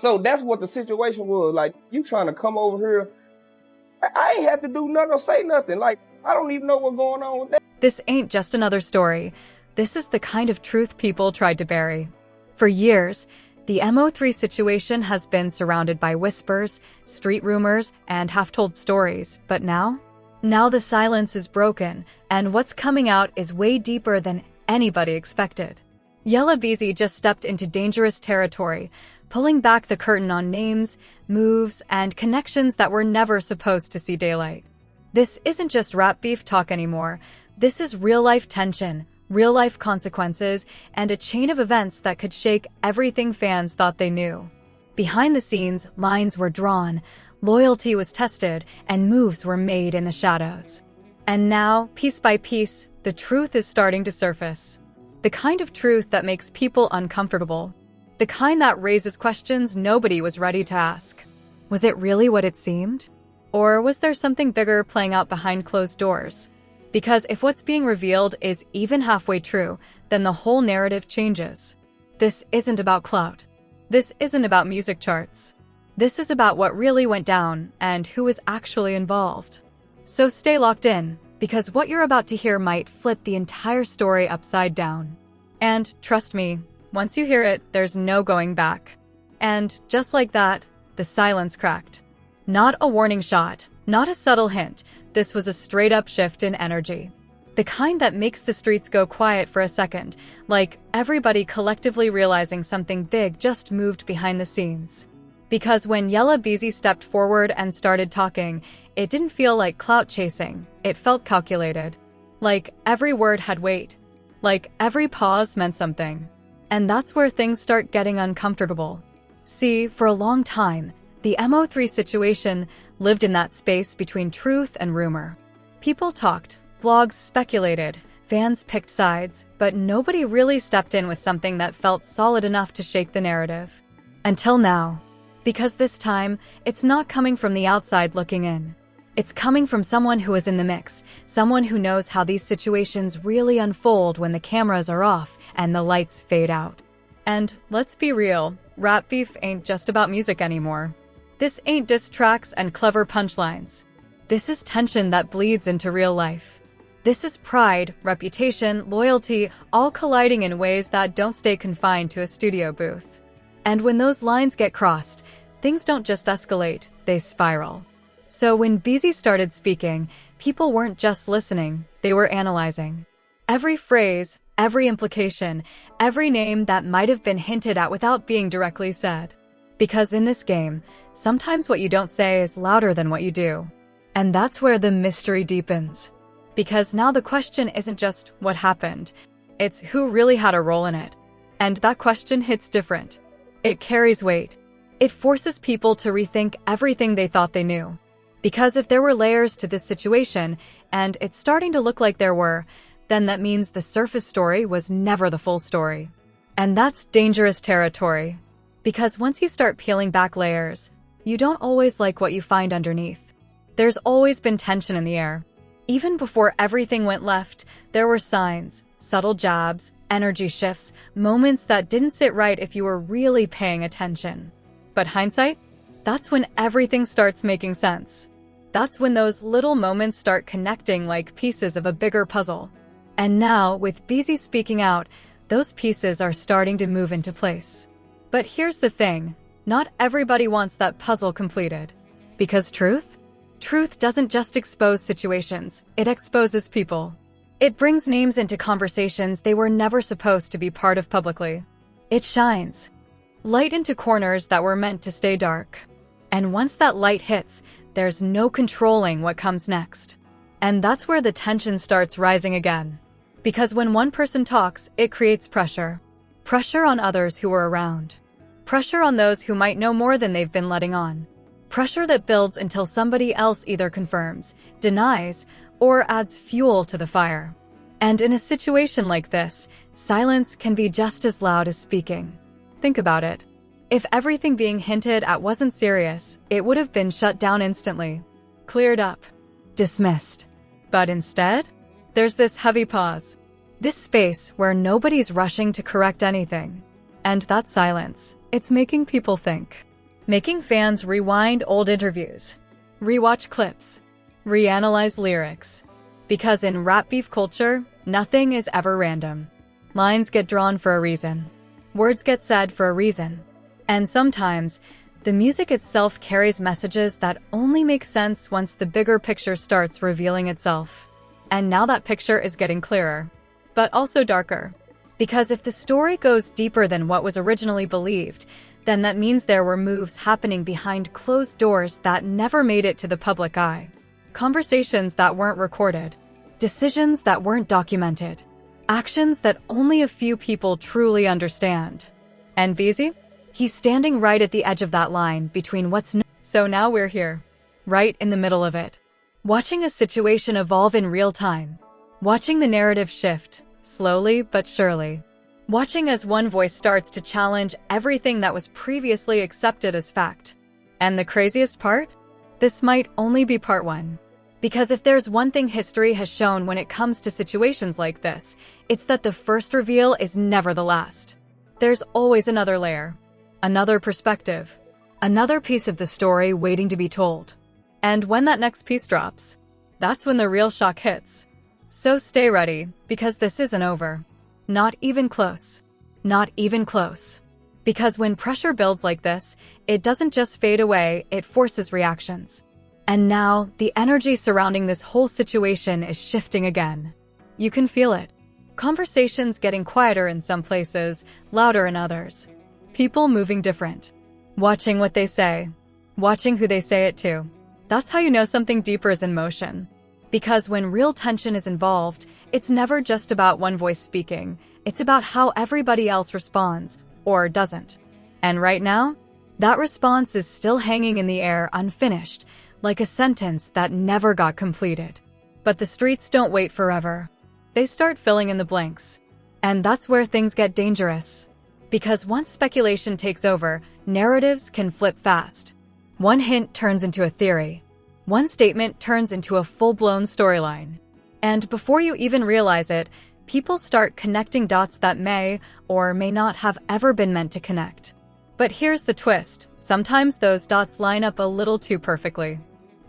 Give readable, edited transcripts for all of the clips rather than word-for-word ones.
So that's what the situation was. Like, you trying to come over here. I ain't have to do nothing or say nothing. Like, I don't even know what's going on with that. This ain't just another story. This is the kind of truth people tried to bury. For years, the MO3 situation has been surrounded by whispers, street rumors, and half-told stories. But now the silence is broken, and what's coming out is way deeper than anybody expected. Yella Beezy just stepped into dangerous territory, pulling back the curtain on names, moves, and connections that were never supposed to see daylight. This isn't just rap beef talk anymore. This is real-life tension, real-life consequences, and a chain of events that could shake everything fans thought they knew. Behind the scenes, lines were drawn, loyalty was tested, and moves were made in the shadows. And now, piece by piece, the truth is starting to surface. The kind of truth that makes people uncomfortable. The kind that raises questions nobody was ready to ask. Was it really what it seemed? Or was there something bigger playing out behind closed doors? Because if what's being revealed is even halfway true, then the whole narrative changes. This isn't about clout. This isn't about music charts. This is about what really went down and who is actually involved. So stay locked in, because what you're about to hear might flip the entire story upside down. And trust me, once you hear it, there's no going back. And just like that, the silence cracked. Not a warning shot, not a subtle hint. This was a straight-up shift in energy. The kind that makes the streets go quiet for a second, like everybody collectively realizing something big just moved behind the scenes. Because when Yella Beezy stepped forward and started talking, it didn't feel like clout chasing. It felt calculated. Like every word had weight. Like every pause meant something. And that's where things start getting uncomfortable. See, for a long time, the MO3 situation lived in that space between truth and rumor. People talked, blogs speculated, fans picked sides, but nobody really stepped in with something that felt solid enough to shake the narrative. Until now. Because this time, it's not coming from the outside looking in. It's coming from someone who is in the mix, someone who knows how these situations really unfold when the cameras are off and the lights fade out. And let's be real, rap beef ain't just about music anymore. This ain't diss tracks and clever punchlines. This is tension that bleeds into real life. This is pride, reputation, loyalty, all colliding in ways that don't stay confined to a studio booth. And when those lines get crossed, things don't just escalate, they spiral. So when Beezy started speaking, people weren't just listening, they were analyzing. Every phrase, every implication, every name that might have been hinted at without being directly said. Because in this game, sometimes what you don't say is louder than what you do. And that's where the mystery deepens. Because now the question isn't just what happened, it's who really had a role in it. And that question hits different. It carries weight. It forces people to rethink everything they thought they knew. Because if there were layers to this situation, and it's starting to look like there were, then that means the surface story was never the full story. And that's dangerous territory. Because once you start peeling back layers, you don't always like what you find underneath. There's always been tension in the air. Even before everything went left, there were signs, subtle jabs, energy shifts, moments that didn't sit right if you were really paying attention. But hindsight? That's when everything starts making sense. That's when those little moments start connecting like pieces of a bigger puzzle. And now, with Beezy speaking out, those pieces are starting to move into place. But here's the thing, not everybody wants that puzzle completed. Because truth? Truth doesn't just expose situations, it exposes people. It brings names into conversations they were never supposed to be part of publicly. It shines light into corners that were meant to stay dark. And once that light hits, there's no controlling what comes next. And that's where the tension starts rising again. Because when one person talks, it creates pressure. Pressure on others who are around. Pressure on those who might know more than they've been letting on. Pressure that builds until somebody else either confirms, denies, or adds fuel to the fire. And in a situation like this, silence can be just as loud as speaking. Think about it. If everything being hinted at wasn't serious, it would have been shut down instantly. Cleared up. Dismissed. But instead, there's this heavy pause. This space where nobody's rushing to correct anything. And that silence, it's making people think. making fans rewind old interviews, rewatch clips, reanalyze lyrics. Because in rap beef culture, nothing is ever random. Lines get drawn for a reason. Words get said for a reason. And sometimes, the music itself carries messages that only make sense once the bigger picture starts revealing itself. And now that picture is getting clearer, but also darker. Because if the story goes deeper than what was originally believed, then that means there were moves happening behind closed doors that never made it to the public eye. Conversations that weren't recorded. Decisions that weren't documented. Actions that only a few people truly understand. And Beezy? He's standing right at the edge of that line between what's known. So now we're here, right in the middle of it. Watching a situation evolve in real time. Watching the narrative shift, slowly but surely. Watching as one voice starts to challenge everything that was previously accepted as fact. And the craziest part? This might only be part one. Because if there's one thing history has shown when it comes to situations like this, it's that the first reveal is never the last. There's always another layer, another perspective, another piece of the story waiting to be told. And when that next piece drops, that's when the real shock hits. So stay ready, because this isn't over. Not even close. Not even close. Because when pressure builds like this, it doesn't just fade away, it forces reactions. And now, the energy surrounding this whole situation is shifting again. You can feel it. Conversations getting quieter in some places, louder in others. People moving different. Watching what they say. Watching who they say it to. That's how you know something deeper is in motion. Because when real tension is involved, it's never just about one voice speaking. It's about how everybody else responds, or doesn't. And right now, that response is still hanging in the air unfinished, like a sentence that never got completed. But the streets don't wait forever. They start filling in the blanks. And that's where things get dangerous. Because once speculation takes over, narratives can flip fast. One hint turns into a theory. One statement turns into a full-blown storyline. And before you even realize it, people start connecting dots that may or may not have ever been meant to connect. But here's the twist. Sometimes those dots line up a little too perfectly.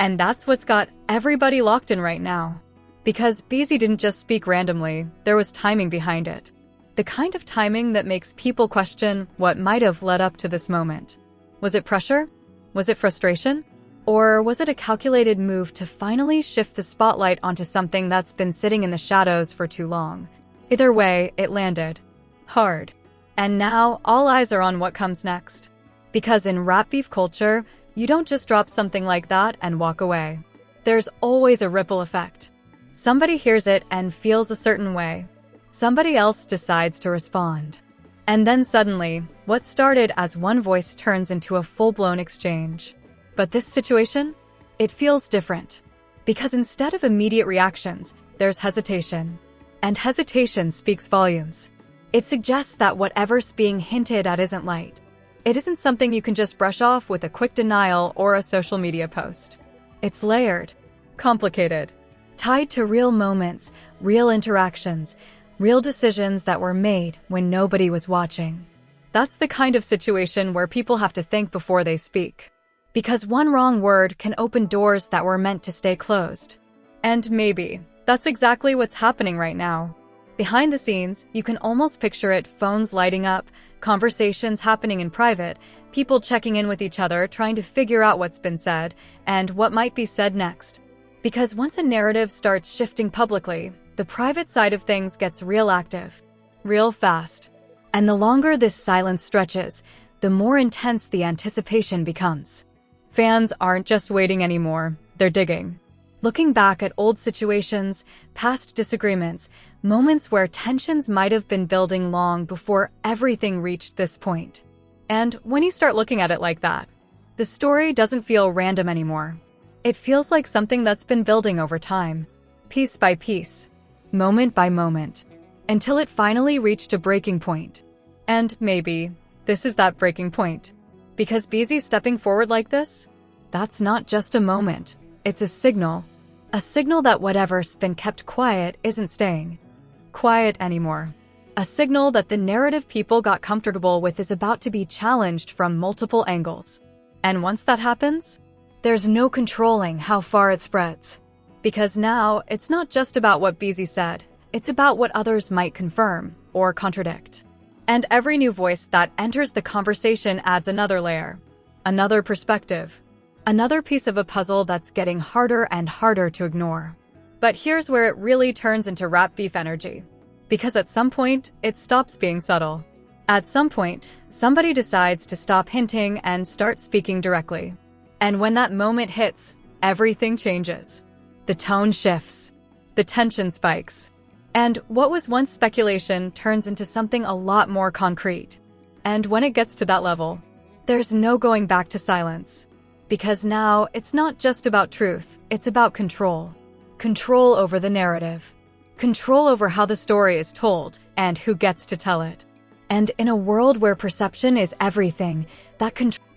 And that's what's got everybody locked in right now. Because Beezy didn't just speak randomly, there was timing behind it. The kind of timing that makes people question what might have led up to this moment. Was it pressure? Was it frustration? Or was it a calculated move to finally shift the spotlight onto something that's been sitting in the shadows for too long? Either way, it landed. Hard. And now, all eyes are on what comes next. Because in rap beef culture, you don't just drop something like that and walk away. There's always a ripple effect. Somebody hears it and feels a certain way. Somebody else decides to respond. And then suddenly, what started as one voice turns into a full-blown exchange. But this situation? It feels different. Because instead of immediate reactions, there's hesitation. And hesitation speaks volumes. It suggests that whatever's being hinted at isn't light. It isn't something you can just brush off with a quick denial or a social media post. It's layered, complicated, tied to real moments, real interactions, real decisions that were made when nobody was watching. That's the kind of situation where people have to think before they speak. Because one wrong word can open doors that were meant to stay closed. And maybe that's exactly what's happening right now. Behind the scenes, you can almost picture it, phones lighting up, conversations happening in private, people checking in with each other, trying to figure out what's been said, and what might be said next. Because once a narrative starts shifting publicly, the private side of things gets real active, real fast. And the longer this silence stretches, the more intense the anticipation becomes. Fans aren't just waiting anymore, they're digging. Looking back at old situations, past disagreements, moments where tensions might have been building long before everything reached this point. And when you start looking at it like that, the story doesn't feel random anymore. It feels like something that's been building over time, piece by piece, moment by moment, until it finally reached a breaking point. And maybe this is that breaking point. Because Beezy stepping forward like this, that's not just a moment, it's a signal. A signal that whatever's been kept quiet isn't staying quiet anymore. A signal that the narrative people got comfortable with is about to be challenged from multiple angles. And once that happens, there's no controlling how far it spreads. Because now, it's not just about what Beezy said, it's about what others might confirm or contradict. And every new voice that enters the conversation adds another layer, another perspective, another piece of a puzzle that's getting harder and harder to ignore. But here's where it really turns into rap beef energy. Because at some point, it stops being subtle. At some point, somebody decides to stop hinting and start speaking directly. And when that moment hits, everything changes. The tone shifts. The tension spikes. And what was once speculation turns into something a lot more concrete. And when it gets to that level, there's no going back to silence. Because now, it's not just about truth, it's about control. Control over the narrative. Control over how the story is told and who gets to tell it. And in a world where perception is everything,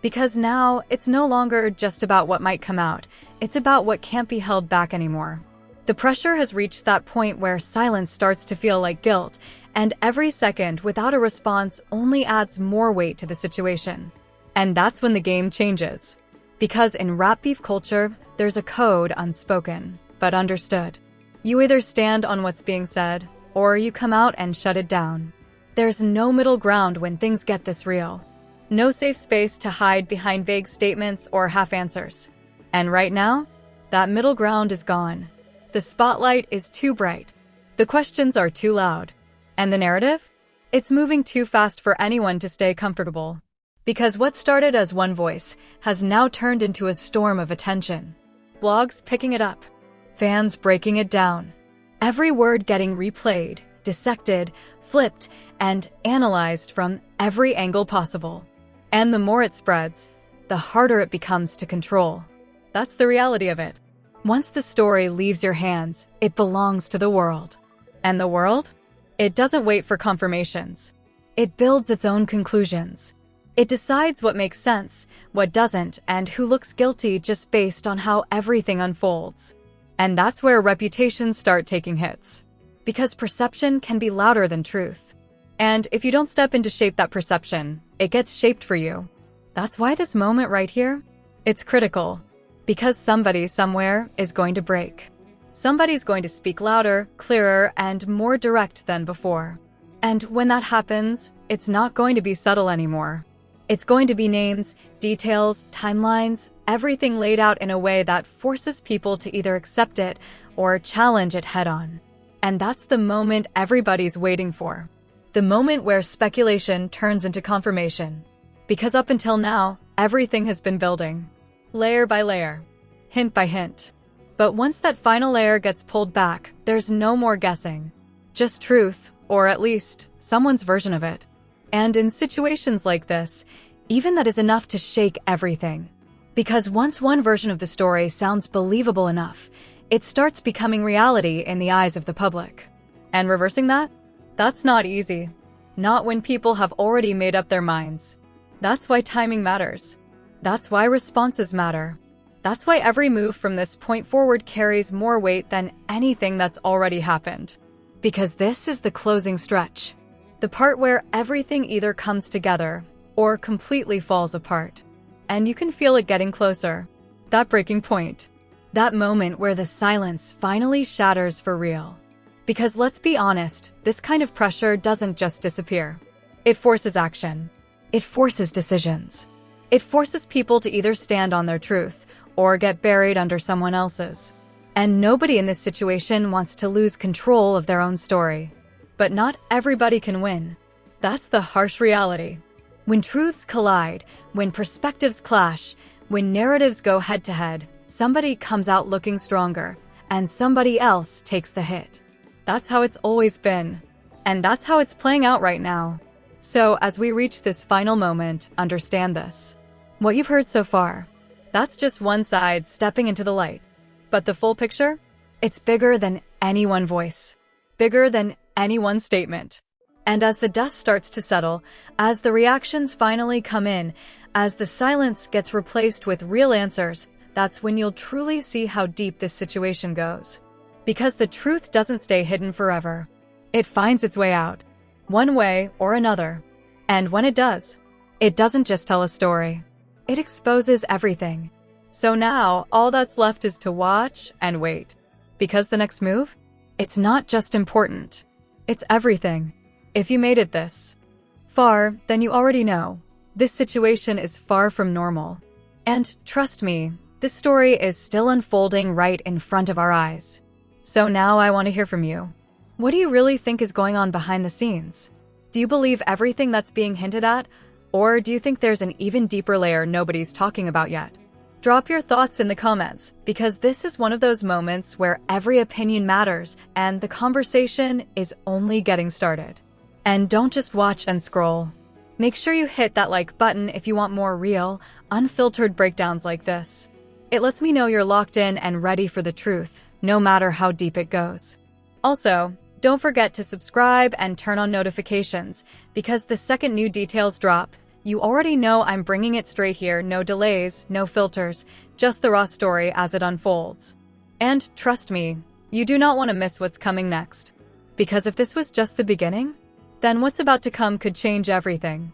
because now it's no longer just about what might come out, it's about what can't be held back anymore. The pressure has reached that point where silence starts to feel like guilt, and every second without a response only adds more weight to the situation. And that's when the game changes. Because in rap beef culture, there's a code unspoken, but understood. You either stand on what's being said, or you come out and shut it down. There's no middle ground when things get this real. No safe space to hide behind vague statements or half answers. And right now, that middle ground is gone. The spotlight is too bright. The questions are too loud. And the narrative? It's moving too fast for anyone to stay comfortable. Because what started as one voice has now turned into a storm of attention. Blogs picking it up. Fans breaking it down. Every word getting replayed, dissected, flipped, and analyzed from every angle possible. And the more it spreads, the harder it becomes to control. That's the reality of it. Once the story leaves your hands, it belongs to the world. And the world? It doesn't wait for confirmations. It builds its own conclusions. It decides what makes sense, what doesn't, and who looks guilty just based on how everything unfolds. And that's where reputations start taking hits. Because perception can be louder than truth. And if you don't step in to shape that perception, it gets shaped for you. That's why this moment right here, it's critical. Because somebody somewhere is going to break. Somebody's going to speak louder, clearer, and more direct than before. And when that happens, it's not going to be subtle anymore. It's going to be names, details, timelines, everything laid out in a way that forces people to either accept it or challenge it head-on. And that's the moment everybody's waiting for. The moment where speculation turns into confirmation. Because up until now, everything has been building. Layer by layer. Hint by hint. But once that final layer gets pulled back, there's no more guessing. Just truth, or at least, someone's version of it. And in situations like this, even that is enough to shake everything. Because once one version of the story sounds believable enough, it starts becoming reality in the eyes of the public. And reversing that? That's not easy. Not when people have already made up their minds. That's why timing matters. That's why responses matter. That's why every move from this point forward carries more weight than anything that's already happened. Because this is the closing stretch. The part where everything either comes together or completely falls apart. And you can feel it getting closer. That breaking point. That moment where the silence finally shatters for real. Because let's be honest, this kind of pressure doesn't just disappear. It forces action. It forces decisions. It forces people to either stand on their truth or get buried under someone else's. And nobody in this situation wants to lose control of their own story. But not everybody can win. That's the harsh reality. When truths collide, when perspectives clash, when narratives go head-to-head, somebody comes out looking stronger, and somebody else takes the hit. That's how it's always been. And that's how it's playing out right now. So, as we reach this final moment, understand this. What you've heard so far, that's just one side stepping into the light. But the full picture? It's bigger than any one voice. Bigger than any one statement. And as the dust starts to settle, as the reactions finally come in, as the silence gets replaced with real answers, that's when you'll truly see how deep this situation goes. Because the truth doesn't stay hidden forever. It finds its way out, one way or another. And when it does, it doesn't just tell a story. It exposes everything. So now, all that's left is to watch and wait. Because the next move? It's not just important. It's everything. If you made it this far, then you already know. This situation is far from normal. And trust me, this story is still unfolding right in front of our eyes. So now I want to hear from you. What do you really think is going on behind the scenes? Do you believe everything that's being hinted at? Or do you think there's an even deeper layer nobody's talking about yet? Drop your thoughts in the comments, because this is one of those moments where every opinion matters and the conversation is only getting started. And don't just watch and scroll. Make sure you hit that like button if you want more real, unfiltered breakdowns like this. It lets me know you're locked in and ready for the truth, no matter how deep it goes. Also, don't forget to subscribe and turn on notifications, because the second new details drop, you already know I'm bringing it straight here, no delays, no filters, just the raw story as it unfolds. And trust me, you do not want to miss what's coming next. Because if this was just the beginning, then what's about to come could change everything.